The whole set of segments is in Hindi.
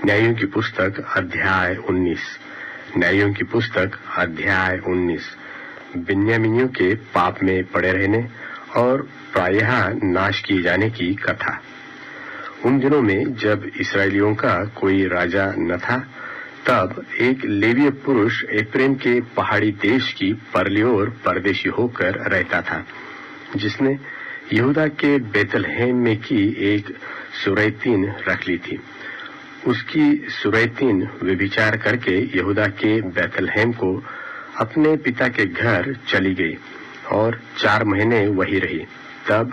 न्यायों की पुस्तक अध्याय 19। न्यायों की पुस्तक अध्याय 19। बिन्यामीनियों के पाप में पड़े रहने और प्रायः नाश किए जाने की कथा। उन दिनों में जब इसराइलियों का कोई राजा न था, तब एक लेवीय पुरुष एफ्रेम के पहाड़ी देश की परली ओर परदेशी होकर रहता था, जिसने यहूदा के बेतलहेम में की एक सुरैतीन रख ली थी। उसकी सुरैतीन व्यभिचार करके यहूदा के बेतलहेम को अपने पिता के घर चली गई और 4 महीने वही रही। तब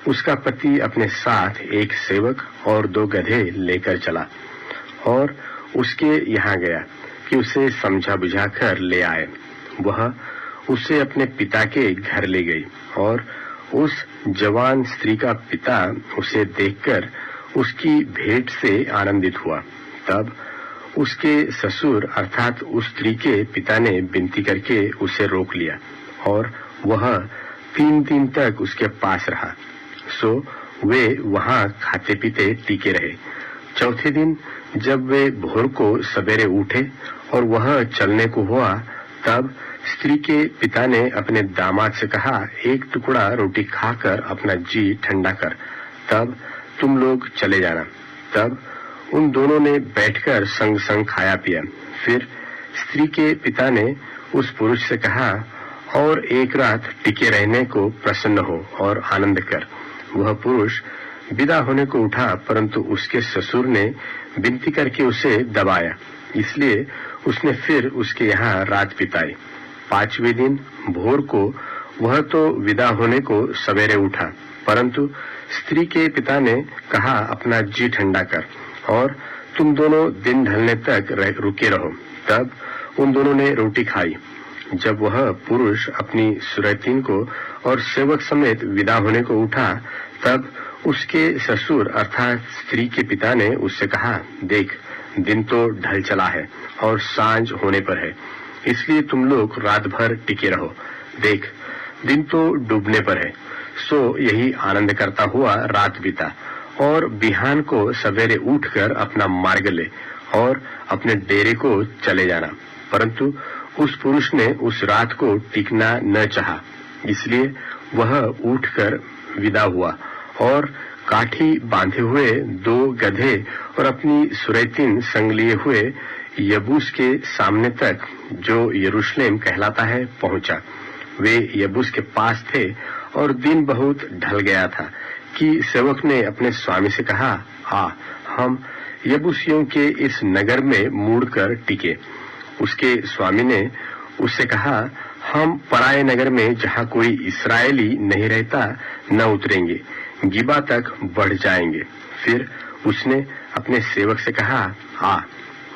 उसका पति अपने साथ एक सेवक और 2 गधे लेकर चला और उसके यहाँ गया कि उसे समझा बुझाकर ले आए। वह उसे अपने पिता के घर ले गई और उस जवान स्त्री का पिता उसे देखकर उसकी भेंट से आनंदित हुआ। तब उसके ससुर अर्थात उस स्त्री के पिता ने विनती करके उसे रोक लिया और वह 3 दिन तक उसके पास रहा। सो वे वहां खाते पीते टिके रहे। चौथे दिन जब वे भोर को सवेरे उठे और वह चलने को हुआ, तब स्त्री के पिता ने अपने दामाद से कहा, 1 टुकड़ा रोटी खाकर अपना जी ठंडा कर, तब तुम लोग चले जाना। तब उन दोनों ने बैठकर संग संग खाया पिया। फिर स्त्री के पिता ने उस पुरुष से कहा, और 1 रात टिके रहने को प्रसन्न हो और आनंद कर। वह पुरुष विदा होने को उठा, परंतु उसके ससुर ने विनती करके उसे दबाया, इसलिए उसने फिर उसके यहाँ रात बिताई। 5वें दिन भोर को वह तो विदा होने को सवेरे उठा, परंतु स्त्री के पिता ने कहा, अपना जी ठंडा कर और तुम दोनों दिन ढलने तक रुके रहो। तब उन दोनों ने रोटी खाई। जब वह पुरुष अपनी सुरैतीन को और सेवक समेत विदा होने को उठा, तब उसके ससुर अर्थात स्त्री के पिता ने उससे कहा, देख, दिन तो ढल चला है और सांझ होने पर है, इसलिए तुम लोग रात भर टिके रहो। देख, दिन तो डूबने पर है। सो यही आनंद करता हुआ रात बीता और बिहान को सवेरे उठकर अपना मार्ग ले और अपने डेरे को चले जाना। परंतु उस पुरुष ने उस रात को टिकना न चाहा, इसलिए वह उठकर विदा हुआ और काठी बांधे हुए 2 गधे और अपनी सुरैतीन संग लिए हुए यबूस के सामने तक, जो यरूशलेम कहलाता है, पहुंचा। वे यबूस के पास थे और दिन बहुत ढल गया था कि सेवक ने अपने स्वामी से कहा, आ, हम यबूसियों के इस नगर में मुड़कर टिके। उसके स्वामी ने उससे कहा, हम पराये नगर में जहाँ कोई इस्राएली नहीं रहता न उतरेंगे, गिबा तक बढ़ जाएंगे। फिर उसने अपने सेवक से कहा, आ,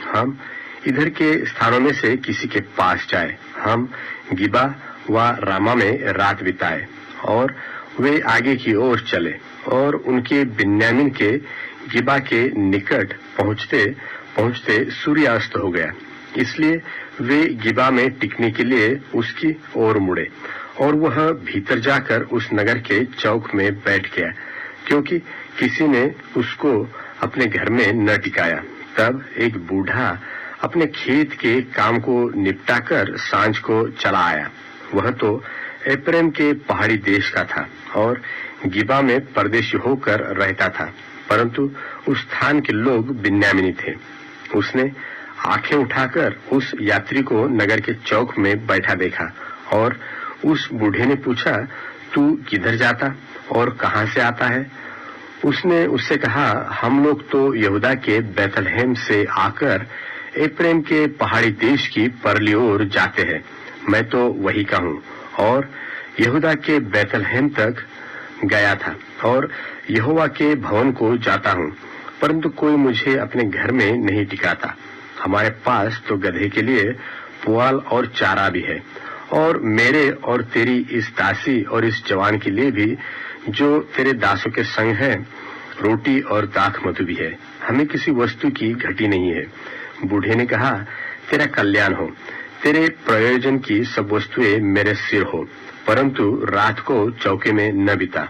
हम इधर के स्थानों में से किसी के पास जाए। हम गिबा व रामा में रात बिताए और वे आगे की ओर चले और उनके बिन्यामीन के गिबा के निकट पहुंचते पहुंचते सूर्यास्त हो गया, इसलिए वे गिबा में टिकने के लिए उसकी ओर मुड़े और वह भीतर जाकर उस नगर के चौक में बैठ गया, क्योंकि किसी ने उसको अपने घर में न टिकाया। तब एक बूढ़ा अपने खेत के काम को निपटाकर सांझ को चला आया। वह तो एफ्रेम के पहाड़ी देश का था और गिबा में परदेशी होकर रहता था, परंतु उस स्थान के लोग बिन्यामीनी थे। उसने आंखें उठाकर उस यात्री को नगर के चौक में बैठा देखा और उस बूढ़े ने पूछा, तू किधर जाता और कहाँ से आता है? उसने उससे कहा, हम लोग तो यहूदा के बेतलहेम से आकर एफ्रेम के पहाड़ी देश की परली ओर जाते हैं। मैं तो वही का हूँ और यहूदा के बेतलहेम तक गया था और यहोवा के भवन को जाता हूँ, परंतु कोई मुझे अपने घर में नहीं टिकाता। हमारे पास तो गधे के लिए पुआल और चारा भी है और मेरे और तेरी इस दासी और इस जवान के लिए भी, जो तेरे दासों के संग है, रोटी और दाख मधु भी है। हमें किसी वस्तु की घटी नहीं है। बूढ़े ने कहा, तेरा कल्याण हो, तेरे प्रयोजन की सब वस्तुएं मेरे सिर हो, परंतु रात को चौके में न बिता।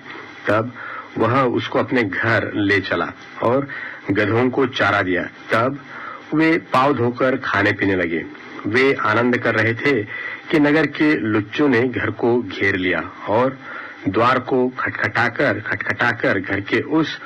तब वह उसको अपने घर ले चला और गधों को चारा दिया। तब वे पांव धोकर खाने पीने लगे। वे आनंद कर रहे थे कि नगर के लुच्चों ने घर को घेर लिया और द्वार को खटखटाकर घर के उस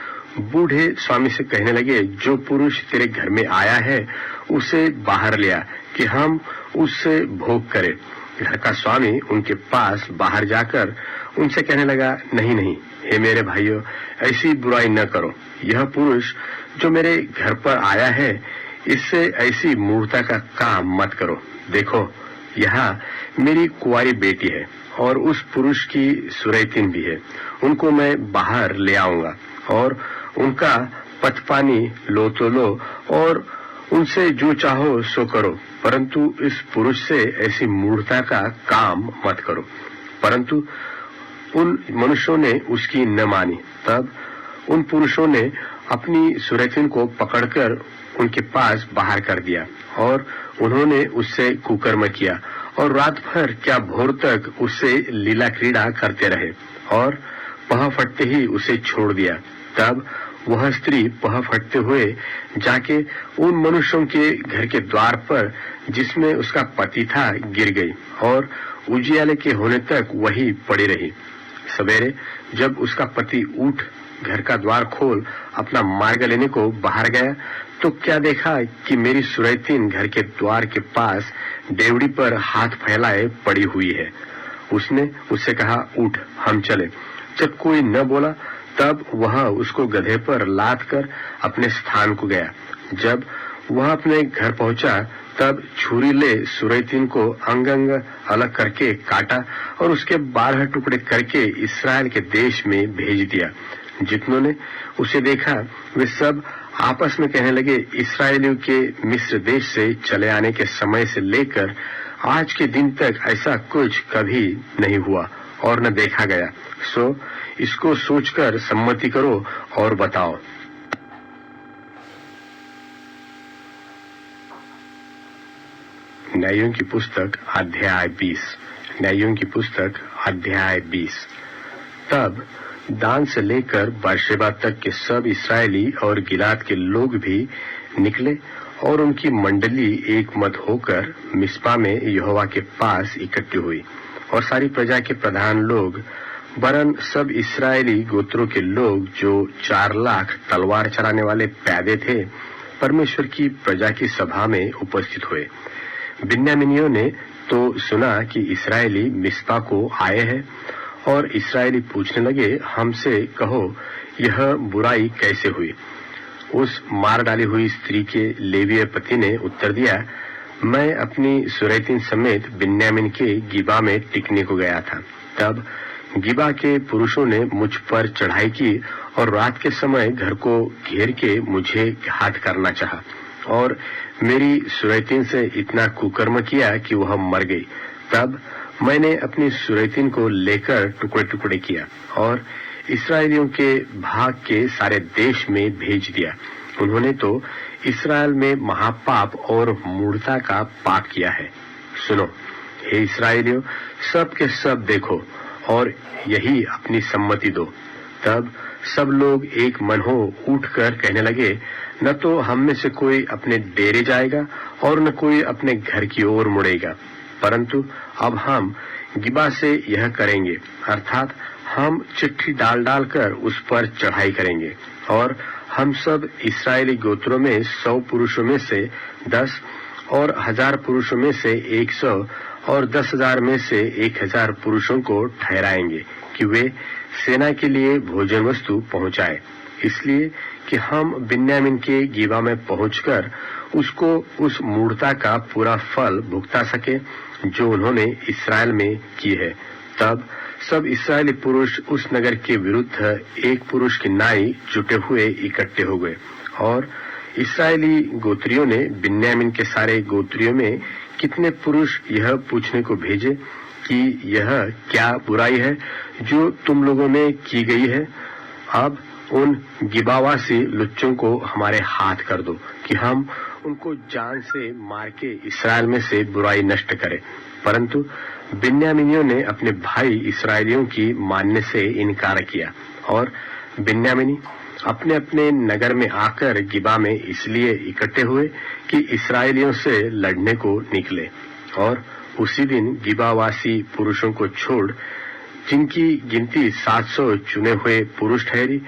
बूढ़े स्वामी से कहने लगे, जो पुरुष तेरे घर में आया है उसे बाहर लिया कि हम उससे भोग करें। घर का स्वामी उनके पास बाहर जाकर उनसे कहने लगा, नहीं नहीं, हे मेरे भाइयों, ऐसी बुराई न करो। यह पुरुष जो मेरे घर पर आया है, इससे ऐसी मूर्खता का काम मत करो। देखो, यहाँ मेरी कुंवारी बेटी है और उस पुरुष की सुरैतिन भी है। उनको मैं बाहर ले आऊंगा और उनका पथपानी लो तो लो और उनसे जो चाहो सो करो, परंतु इस पुरुष से ऐसी मूर्खता का काम मत करो। परंतु उन मनुष्यों ने उसकी न मानी। तब उन पुरुषों ने अपनी सुरैतिन को पकड़कर उनके पास बाहर कर दिया और उन्होंने उससे कुकर्म किया और रात भर क्या भोर तक उससे लीला क्रीड़ा करते रहे और पह फटते ही उसे छोड़ दिया। तब वह स्त्री पह फटते हुए जाके उन मनुष्यों के घर के द्वार पर जिसमें उसका पति था गिर गई और उजियाले के होने तक वही पड़ी रही। सवेरे जब उसका पति उठ घर का द्वार खोल अपना मार्ग लेने को बाहर गया तो क्या देखा कि मेरी सुरैतिन घर के द्वार के पास डेवड़ी पर हाथ फैलाए पड़ी हुई है। उसने उससे कहा, उठ, हम चले। जब कोई न बोला तब वह उसको गधे पर लाद कर अपने स्थान को गया। जब वह अपने घर पहुंचा तब छुरी ले सुरैतिन को अंग अंग अलग करके काटा और उसके 12 टुकड़े करके इस्राएल के देश में भेज दिया। जितनों ने उसे देखा वे सब आपस में कहने लगे, इस्राएलियों के मिस्र देश से चले आने के समय से लेकर आज के दिन तक ऐसा कुछ कभी नहीं हुआ और न देखा गया। सो इसको सोचकर सम्मति करो और बताओ। न्यायों की पुस्तक अध्याय 20। न्यायों की पुस्तक अध्याय 20। तब दान से लेकर बेर्शेबा तक के सब इस्राएली और गिलाद के लोग भी निकले और उनकी मंडली एक मत होकर मिस्पा में यहोवा के पास इकट्ठी हुई। और सारी प्रजा के प्रधान लोग वरन सब इस्राएली गोत्रों के लोग जो 4 लाख तलवार चलाने वाले प्यादे थे, परमेश्वर की प्रजा की सभा में उपस्थित हुए। बिन्यामीनियों ने तो सुना कि इस्राएली मिस्पा को आए हैं और इस्राएली पूछने लगे, हमसे कहो यह बुराई कैसे हुई। उस मार डाली हुई स्त्री के लेवीय पति ने उत्तर दिया, मैं अपनी सुरैतिन समेत बिन्यामीन के गिबा में टिकने को गया था। तब गिबा के पुरुषों ने मुझ पर चढ़ाई की और रात के समय घर को घेर के मुझे घात करना चाहा और मेरी सुरैतिन से इतना कुकर्म किया कि वह मर गई। तब मैंने अपनी सुरैतिन को लेकर टुकड़े टुकड़े किया और इस्राएलियों के भाग के सारे देश में भेज दिया। उन्होंने तो इस्राएल में महापाप और मूढ़ता का पाप किया है। सुनो, हे इस्राएलियों, सब के सब देखो और यही अपनी सम्मति दो। तब सब लोग एक मन हो उठकर कहने लगे, न तो हम में से कोई अपने डेरे जाएगा और न कोई अपने घर की ओर मुड़ेगा, परंतु अब हम गिबा से यह करेंगे, अर्थात हम चिट्ठी डाल कर उस पर चढ़ाई करेंगे और हम सब इस्राएली गोत्रों में 100 पुरुषों में से 10 और 1000 पुरुषों में से 100 और 10,000 में से 1000 पुरुषों को ठहराएंगे कि वे सेना के लिए भोजन वस्तु पहुंचाए, इसलिए कि हम बिन्यामीन के गिबा में पहुंचकर उसको उस मूढ़ता का पूरा फल भुगता सके जो उन्होंने इस्राएल में की है। तब सब इस्राएली पुरुष उस नगर के विरुद्ध एक पुरुष की नाई जुटे हुए इकट्ठे हो गए और इस्राएली गोत्रियों ने बिन्यामीन के सारे गोत्रियों में कितने पुरुष यह पूछने को भेजे कि यह क्या बुराई है जो तुम लोगों में की गई है। अब उन गिबावासी लुच्चों को हमारे हाथ कर दो कि हम उनको जान से मार के इस्राएल में से बुराई नष्ट करें। परंतु बिन्यामीनियों ने अपने भाई इस्राएलियों की मानने से इनकार किया और बिन्यामीनी अपने अपने नगर में आकर गिबा में इसलिए इकट्ठे हुए कि इस्राएलियों से लड़ने को निकले। और उसी दिन गिबावासी पुरुषों को छोड़, जिनकी गिनती 700 चुने हुए पुरुष ठहरी,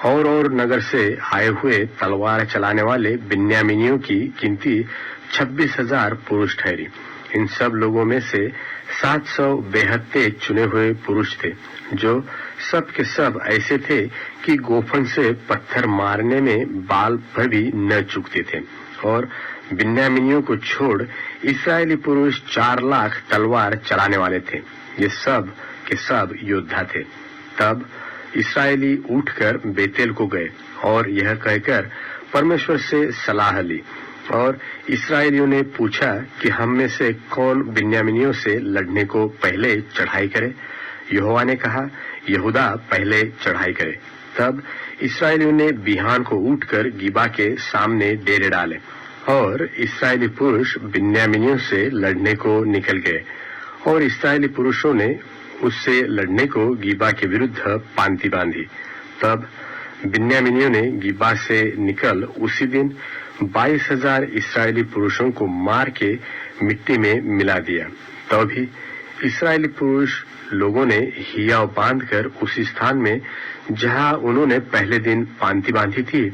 और नगर से आए हुए तलवार चलाने वाले बिन्यामीनियों की गिनती 26,000 पुरुष ठहरी। इन सब लोगों में से 700 बेहद तेज चुने हुए पुरुष थे, जो सब के सब ऐसे थे कि गोफन से पत्थर मारने में बाल पर भी न चूकते थे। और बिन्यामीनियों को छोड़ इस्राएली पुरुष 4 लाख तलवार चलाने वाले थे। ये सब के सब योद्धा थे। तब इस्राएली उठकर बेतेल को गए और यह कहकर परमेश्वर से सलाह ली। और इस्राएलियों ने पूछा कि हम में से कौन बिन्यामीनियों से लड़ने को पहले चढ़ाई करे। यहोवा ने कहा, यहूदा पहले चढ़ाई करे। तब इस्राएलियों ने बिहान को उठकर गिबा के सामने डेरे डाले और इस्राएली पुरुष बिन्यामीनियों से लड़ने को निकल गए। और इस्राएली पुरुषों ने उससे लड़ने को गिबा के विरुद्ध पांति बांधी। तब बिन्यामीनियों ने गिबा से निकल उसी दिन 22,000 इस्राएली पुरुषों को मार के मिट्टी में मिला दिया। तभी इस्राएली पुरुष लोगों ने हियाव बांधकर उसी स्थान में जहां उन्होंने पहले दिन पांति बांधी थी,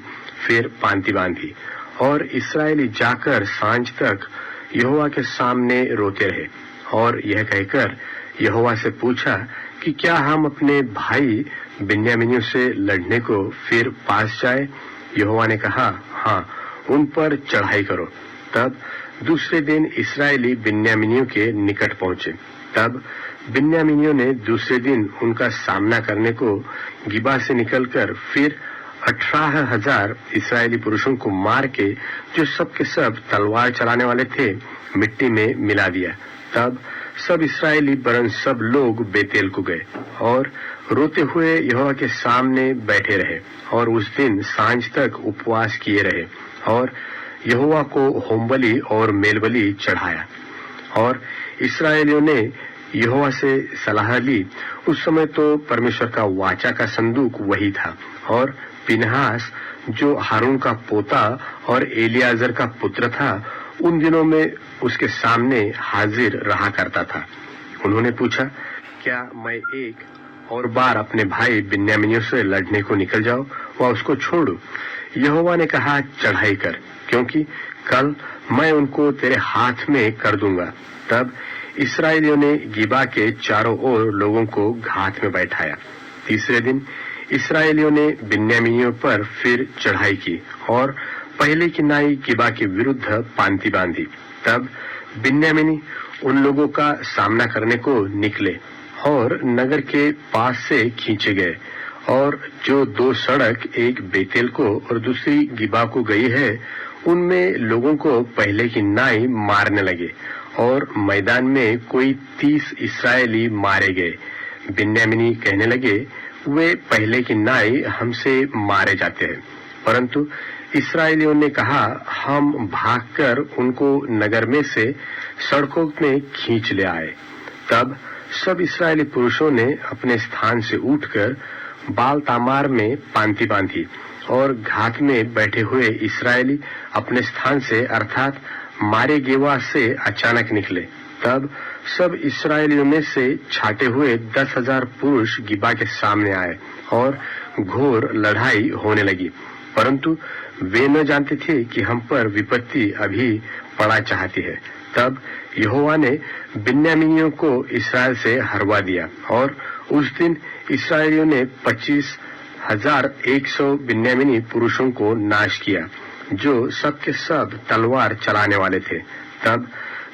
फिर पांति बांधी। और इस्राएली जाकर सांझ तक यहोवा के सामने रोते रहे और यह कहकर यहोवा से पूछा कि क्या हम अपने भाई बिन्यामीनियों से लड़ने को फिर पास जाए। यहोवा ने कहा, हाँ, उन पर चढ़ाई करो। तब दूसरे दिन इस्राएली बिन्यामीनियों के निकट पहुंचे। तब बिन्यामीनियों ने दूसरे दिन उनका सामना करने को गिबा से निकलकर फिर 18,000 इस्राएली पुरुषों को मार के, जो सब के सब तलवार चलाने वाले थे, मिट्टी में मिला दिया। तब सब इस्राएली वरन सब लोग बेतेल को गए और रोते हुए यहोवा के सामने बैठे रहे और उस दिन सांझ तक उपवास किए रहे और यहोवा को होमबलि और मेलबलि चढ़ाया। और इस्राएलियों ने यहोवा से सलाह ली। उस समय तो परमेश्वर का वाचा का संदूक वही था और पिनहास, जो हारून का पोता और एलियाजर का पुत्र था, उन दिनों में उसके सामने हाजिर रहा करता था। उन्होंने पूछा, क्या मैं एक और बार अपने भाई बिन्यामीनियों से लड़ने को निकल जाऊं व उसको छोड़ूं? यहोवा ने कहा, चढ़ाई कर, क्योंकि कल मैं उनको तेरे हाथ में कर दूंगा। तब इस्राएलियों ने गिबा के चारों ओर लोगों को घात में बैठाया। तीसरे दिन इस्राएलियों ने बिन्यामीनियों पर फिर चढ़ाई की और पहले की नाई गिबा के विरुद्ध पांति बांधी। तब बिन्यामीनी उन लोगों का सामना करने को निकले और नगर के पास से खींचे गए। और जो 2 सड़क, एक बेतेल को और दूसरी गिबा को गई है, उनमें लोगों को पहले की नाई मारने लगे और मैदान में कोई 30 इस्राएली मारे गए। बिन्यामीनी कहने लगे, वे पहले की नाई हमसे मारे जाते हैं। परंतु इस्राएलियों ने कहा, हम भागकर उनको नगर में से सड़कों में खींच ले आए। तब सब इस्राएली पुरुषों ने अपने स्थान से उठकर बाल तामार में पांति बांधी और घात में बैठे हुए इस्राएली अपने स्थान से अर्थात मारे गेवा से अचानक निकले। तब सब इस्राएलियों में से छाटे हुए 10,000 पुरुष गिबा के सामने आए और घोर लड़ाई होने लगी। परंतु वे न जानते थे कि हम पर विपत्ति अभी पड़ा चाहती है। तब यहोवा ने बिन्यामीनियों को इस्राएल से हरवा दिया और उस दिन इस्राएलियों ने 25,100 बिन्यामीनी पुरुषों को नाश किया, जो सब के सब तलवार चलाने वाले थे। तब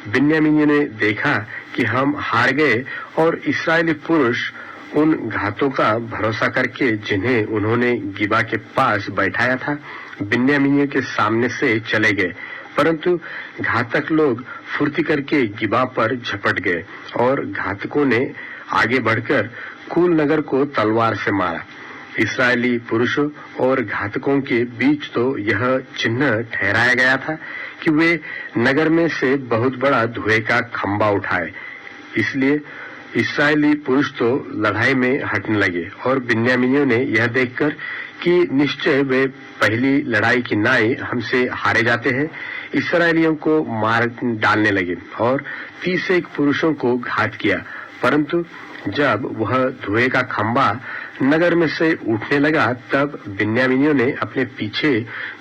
बिन्यामीनियों ने देखा कि हम हार गए और इस्राएली पुरुष उन घातों का भरोसा करके, जिन्हें उन्होंने गिबा के पास बैठाया था, बिन्यामीनियों के सामने से चले गए। परंतु घातक लोग फुर्ती करके गिबा पर झपट गए और घातकों ने आगे बढ़कर कुल नगर को तलवार से मारा। इस्राएली पुरुषों और घातकों के बीच तो यह चिन्ह ठहराया गया था कि वे नगर में से बहुत बड़ा धुएं का खंबा उठाए। इसलिए इस्राएली पुरुष तो लड़ाई में हटने लगे और बिन्यामीनियों ने यह देखकर कि निश्चय वे पहली लड़ाई की नाई हमसे हारे जाते हैं। इस्राएलियों को मार डालने लगे और 31 पुरुषों को घात किया, परंतु जब वह धुएं का खंबा नगर में से उठने लगा, तब बिन्यामीनियों ने अपने पीछे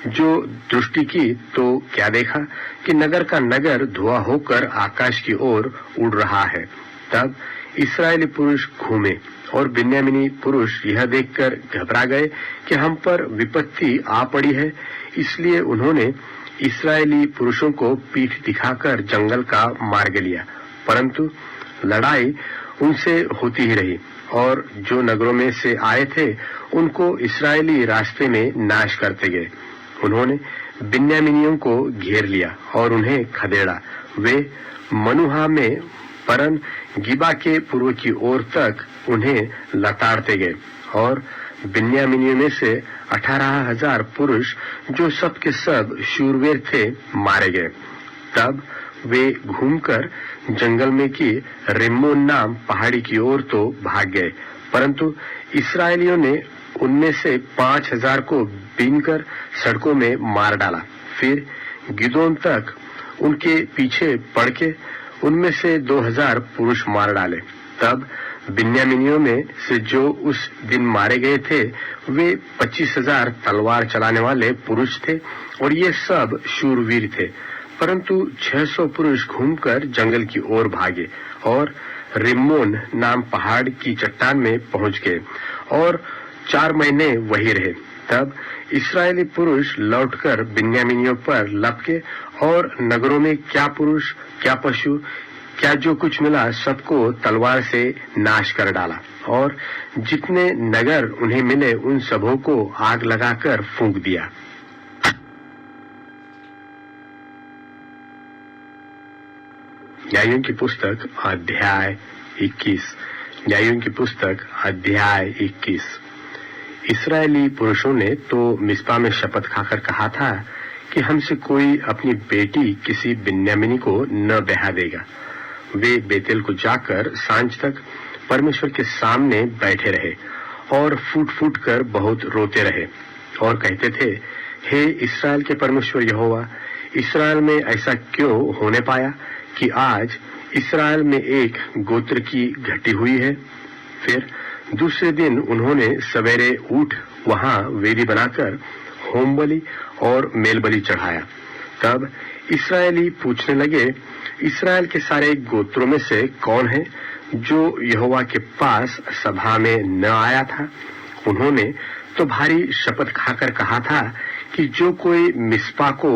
जो दृष्टि की तो क्या देखा कि नगर का नगर धुआं होकर आकाश की ओर उड़ रहा है। तब इस्राएली पुरुष घूमे और बिन्यामीनी पुरुष यह देखकर घबरा गए कि हम पर विपत्ति आ पड़ी है। इसलिए उन्होंने इस्राएली पुरुषों को पीठ दिखाकर जंगल का मार्ग लिया, परंतु लड़ाई उनसे होती ही रही और जो नगरों में से आए थे उनको इस्राएली रास्ते में नाश करते गए। उन्होंने बिन्यामीनियों को घेर लिया और उन्हें खदेड़ा। वे मनुहा में परन गिबा के पूर्व की ओर तक उन्हें लताड़ते गए और बिन्यामीनियों में से 18,000 पुरुष जो सब के सब शूरवीर थे मारे गए। तब वे घूमकर जंगल में की रिम्मोन नाम पहाड़ी की ओर तो भाग गए, परंतु इस्राएलियों ने उनमें से 5,000 को बीनकर सड़कों में मार डाला। फिर गिदोन तक उनके पीछे पड़ के उनमें से 2,000 पुरुष मार डाले। तब बिन्यामीनियों में से जो उस दिन मारे गए थे वे 25,000 तलवार चलाने वाले पुरुष थे और ये सब शूरवीर थे, परंतु 600 पुरुष घूमकर जंगल की ओर भागे और रिम्मोन नाम पहाड़ की चट्टान में पहुंच गए और 4 महीने वही रहे। तब इस्राएली पुरुष लौटकर बिन्यामीनियों पर लपके और नगरों में क्या पुरुष, क्या पशु, क्या जो कुछ मिला सबको तलवार से नाश कर डाला और जितने नगर उन्हें मिले उन सबों को आग लगाकर फूंक दिया। न्यायों की पुस्तक अध्याय 21। न्यायों की पुस्तक अध्याय 21। इस्राएली पुरुषों ने तो मिस्पा में शपथ खाकर कहा था कि हमसे कोई अपनी बेटी किसी बिन्यामीनी को न ब्याह देगा। वे बेतेल को जाकर सांझ तक परमेश्वर के सामने बैठे रहे और फूट फूट कर बहुत रोते रहे और कहते थे, हे इस्राएल के परमेश्वर यहोवा, इस्राएल में ऐसा क्यों होने पाया कि आज इस्राएल में एक गोत्र की घटी हुई है। फिर दूसरे दिन उन्होंने सवेरे उठ वहां वेदी बनाकर होम बलि और मेल बलि चढ़ाया। तब इस्राएली पूछने लगे, इस्राएल के सारे गोत्रों में से कौन है जो यहोवा के पास सभा में न आया था? उन्होंने तो भारी शपथ खाकर कहा था कि जो कोई मिस्पा को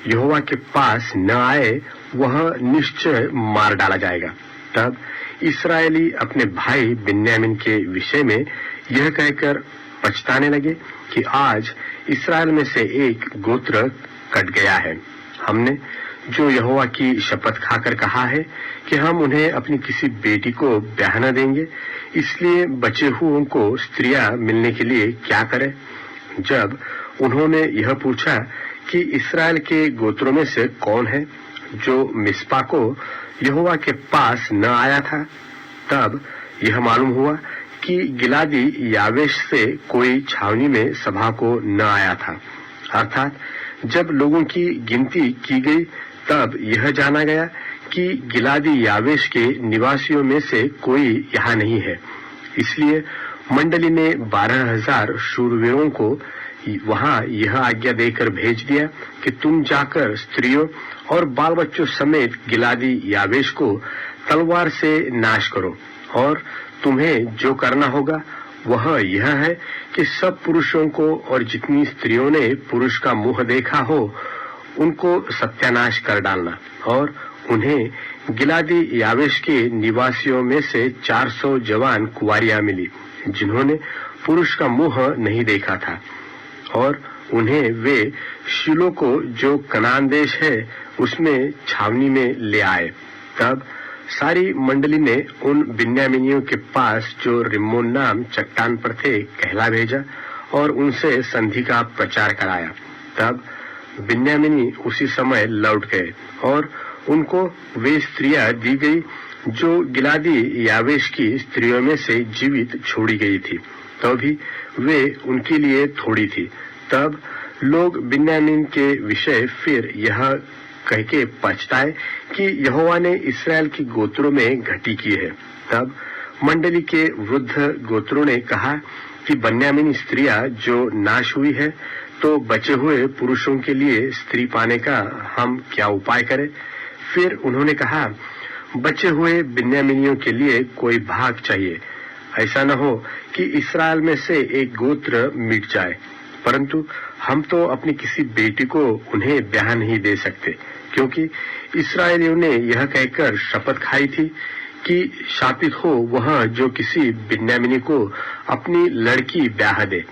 यहोवा के पास न आए वह निश्चय मार डाला जाएगा। तब इस्राएली अपने भाई बिन्यामीन के विषय में यह कहकर पछताने लगे कि आज इस्राएल में से एक गोत्र कट गया है। हमने जो यहोवा की शपथ खाकर कहा है कि हम उन्हें अपनी किसी बेटी को ब्याह न देंगे, इसलिए बचे हुओं को स्त्रियां मिलने के लिए क्या करें? जब उन्होंने यह पूछा कि इस्राएल के गोत्रों में से कौन है जो मिस्पा को यहोवा के पास न आया था, तब यह मालूम हुआ कि गिलादी यावेश से कोई छावनी में सभा को न आया था। अर्थात जब लोगों की गिनती की गई तब यह जाना गया कि गिलादी यावेश के निवासियों में से कोई यहाँ नहीं है। इसलिए मंडली ने 12,000 शूरवीरों को वहां यह आज्ञा देकर भेज दिया कि तुम जाकर स्त्रियों और बाल बच्चों समेत गिलादी यावेश को तलवार से नाश करो, और तुम्हें जो करना होगा वह यह है कि सब पुरुषों को और जितनी स्त्रियों ने पुरुष का मुंह देखा हो उनको सत्यानाश कर डालना। और उन्हें गिलादी यावेश के निवासियों में से 400 जवान कुंवारियां मिली जिन्होंने पुरुष का मुंह नहीं देखा था, और उन्हें वे शीलो को जो कनान देश है उसमें छावनी में ले आए। तब सारी मंडली ने उन बिन्यामीनियों के पास जो रिम्मोन नाम चट्टान पर थे कहला भेजा और उनसे संधि का प्रचार कराया। तब बिन्यामीनी उसी समय लौट गए और उनको वे स्त्रियां दी गई जो गिलादी यावेश की स्त्रियों में से जीवित छोड़ी गई थी। तो भी वे उनके लिए थोड़ी थी। तब लोग बिन्यामीन के विषय फिर यह कह के पछताए कि यहोवा ने इसराइल के गोत्रों में घटी की है। तब मंडली के वृद्ध गोत्रों ने कहा कि बिन्यामीनी स्त्रियां जो नाश हुई है, तो बचे हुए पुरुषों के लिए स्त्री पाने का हम क्या उपाय करें? फिर उन्होंने कहा, बचे हुए बिन्यामीनियों के लिए कोई भाग चाहिए। ऐसा न हो कि इस्राएल में से एक गोत्र मिट जाए, परंतु हम तो अपनी किसी बेटी को उन्हें ब्याह नहीं दे सकते, क्योंकि इस्राएलियों ने यह कहकर शपथ खाई थी कि शापित हो वह जो किसी बिन्यामीनी को अपनी लड़की ब्याह दे।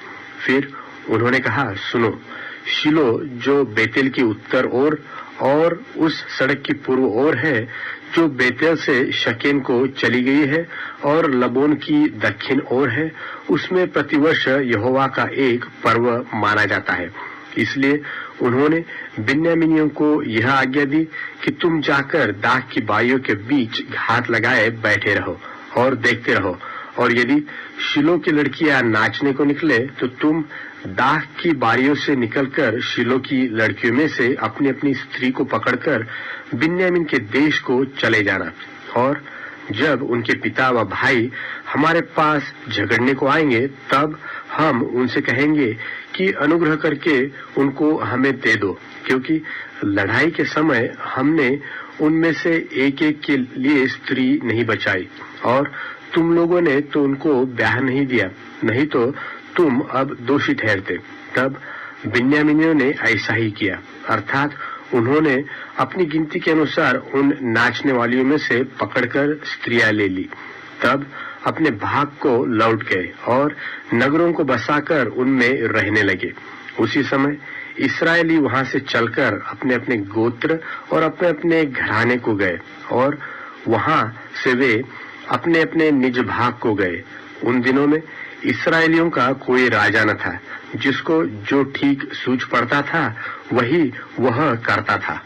फिर उन्होंने कहा, सुनो, शिलो जो बेतेल की उत्तर ओर और उस सड़क की पूर्व ओर है जो बेतेल से शकेन को चली गई है और लबोन की दक्षिण ओर है, उसमें प्रतिवर्ष यहोवा का एक पर्व माना जाता है। इसलिए उन्होंने बिन्यामीनियों को यह आज्ञा दी कि तुम जाकर दाख की बारियों के बीच हाथ लगाए बैठे रहो और देखते रहो, और यदि शिलो की लड़कियां नाचने को निकले तो तुम दाख की बारियों से निकलकर शिलो की लड़कियों में से अपनी अपनी स्त्री को पकड़कर बिन्यामीन के देश को चले जाना। और जब उनके पिता व भाई हमारे पास झगड़ने को आएंगे, तब हम उनसे कहेंगे कि अनुग्रह करके उनको हमें दे दो, क्योंकि लड़ाई के समय हमने उनमें से एक एक के लिए स्त्री नहीं बचाई, और तुम लोगों ने तो उनको ब्याह नहीं दिया, नहीं तो तुम अब दोषी ठहरते। तब बिन्यामीनियों ने ऐसा ही किया, अर्थात उन्होंने अपनी गिनती के अनुसार उन नाचने वालियों में से पकड़कर स्त्रियां ले ली। तब अपने भाग को लौट गए और नगरों को बसाकर उनमें रहने लगे। उसी समय इस्राएली वहां से चलकर अपने अपने गोत्र और अपने अपने घराने को गए, और वहां से वे अपने अपने निज भाग को गए। उन दिनों में इस्राएलियों का कोई राजा न था, जिसको जो ठीक सूझ पड़ता था वही वह करता था।